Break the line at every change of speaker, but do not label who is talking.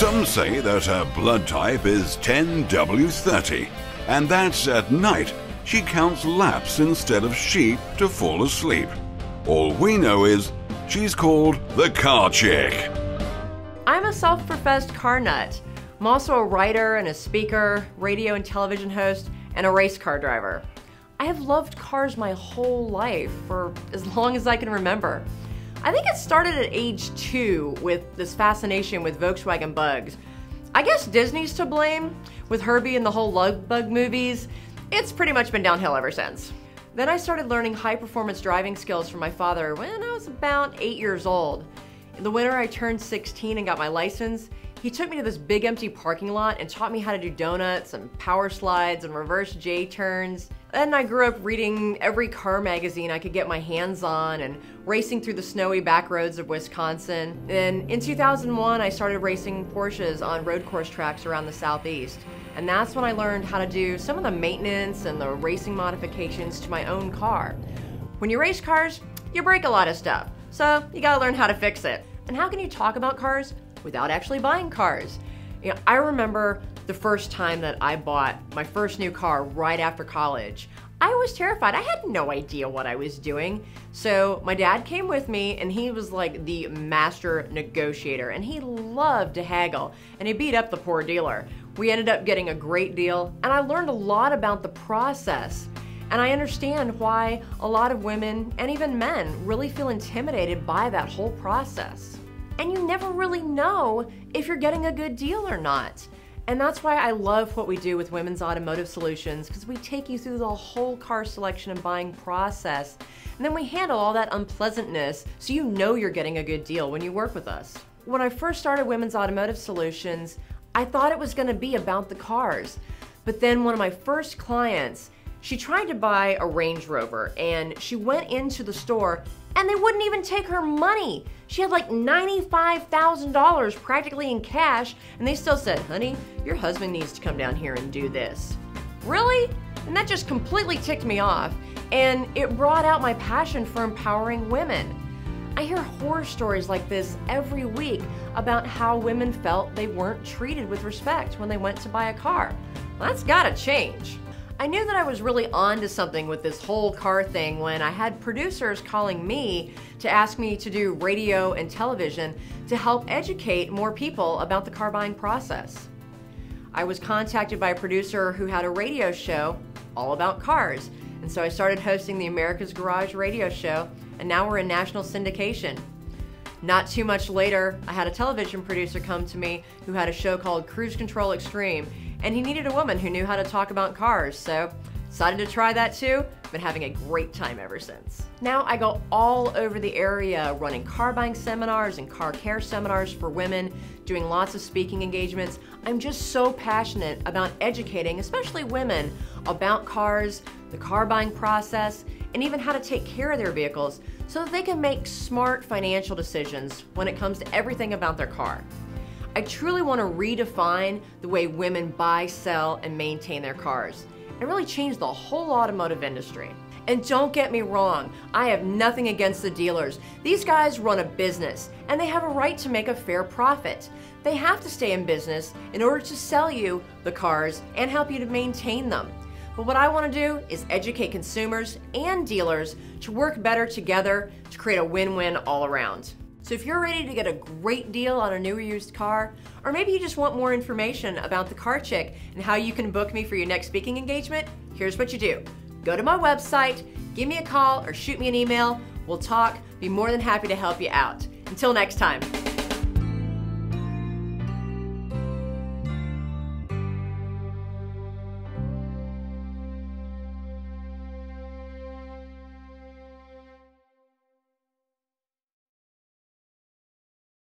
Some say that her blood type is 10W30, and that at night she counts laps instead of sheep to fall asleep. All we know is she's called the Car Chick.
I'm a self-professed car nut. I'm also a writer and a speaker, radio and television host, and a race car driver. I have loved cars my whole life, for as long as I can remember. I think it started at age 2 with this fascination with Volkswagen Bugs. I guess Disney's to blame. With Herbie and the whole Love Bug movies, it's pretty much been downhill ever since. Then I started learning high-performance driving skills from my father when I was about 8 years old. In the winter I turned 16 and got my license. He took me to this big empty parking lot and taught me how to do donuts and power slides and reverse J-turns. Then I grew up reading every car magazine I could get my hands on and racing through the snowy back roads of Wisconsin. And in 2001, I started racing Porsches on road course tracks around the Southeast. And that's when I learned how to do some of the maintenance and the racing modifications to my own car. When you race cars, you break a lot of stuff, so you gotta learn how to fix it. And how can you talk about cars without actually buying cars? I remember the first time that I bought my first new car right after college. I was terrified. I had no idea what I was doing. So my dad came with me, and he was like the master negotiator, and he loved to haggle, and he beat up the poor dealer. We ended up getting a great deal, and I learned a lot about the process. And I understand why a lot of women, and even men, really feel intimidated by that whole process. And you never really know if you're getting a good deal or not. And that's why I love what we do with Women's Automotive Solutions, because we take you through the whole car selection and buying process. And then we handle all that unpleasantness so you know you're getting a good deal when you work with us. When I first started Women's Automotive Solutions, I thought it was going to be about the cars. But then one of my first clients, she tried to buy a Range Rover, and she went into the store and they wouldn't even take her money. She had like $95,000 practically in cash, and they still said, "Honey, your husband needs to come down here and do this." Really? And that just completely ticked me off, and it brought out my passion for empowering women. I hear horror stories like this every week about how women felt they weren't treated with respect when they went to buy a car. Well, that's gotta change. I knew that I was really on to something with this whole car thing when I had producers calling me to ask me to do radio and television to help educate more people about the car buying process. I was contacted by a producer who had a radio show all about cars, and so I started hosting the America's Garage radio show, and now we're in national syndication. Not too much later, I had a television producer come to me who had a show called Cruise Control Extreme, and he needed a woman who knew how to talk about cars, so decided to try that too. Been having a great time ever since. Now I go all over the area running car buying seminars and car care seminars for women, doing lots of speaking engagements. I'm just so passionate about educating, especially women, about cars, the car buying process, and even how to take care of their vehicles so that they can make smart financial decisions when it comes to everything about their car. I truly want to redefine the way women buy, sell, and maintain their cars, and really change the whole automotive industry. And don't get me wrong, I have nothing against the dealers. These guys run a business, and they have a right to make a fair profit. They have to stay in business in order to sell you the cars and help you to maintain them. But what I want to do is educate consumers and dealers to work better together to create a win-win all around. So if you're ready to get a great deal on a new or used car, or maybe you just want more information about the Car Chick and how you can book me for your next speaking engagement, here's what you do. Go to my website, give me a call, or shoot me an email. We'll talk, be more than happy to help you out. Until next time.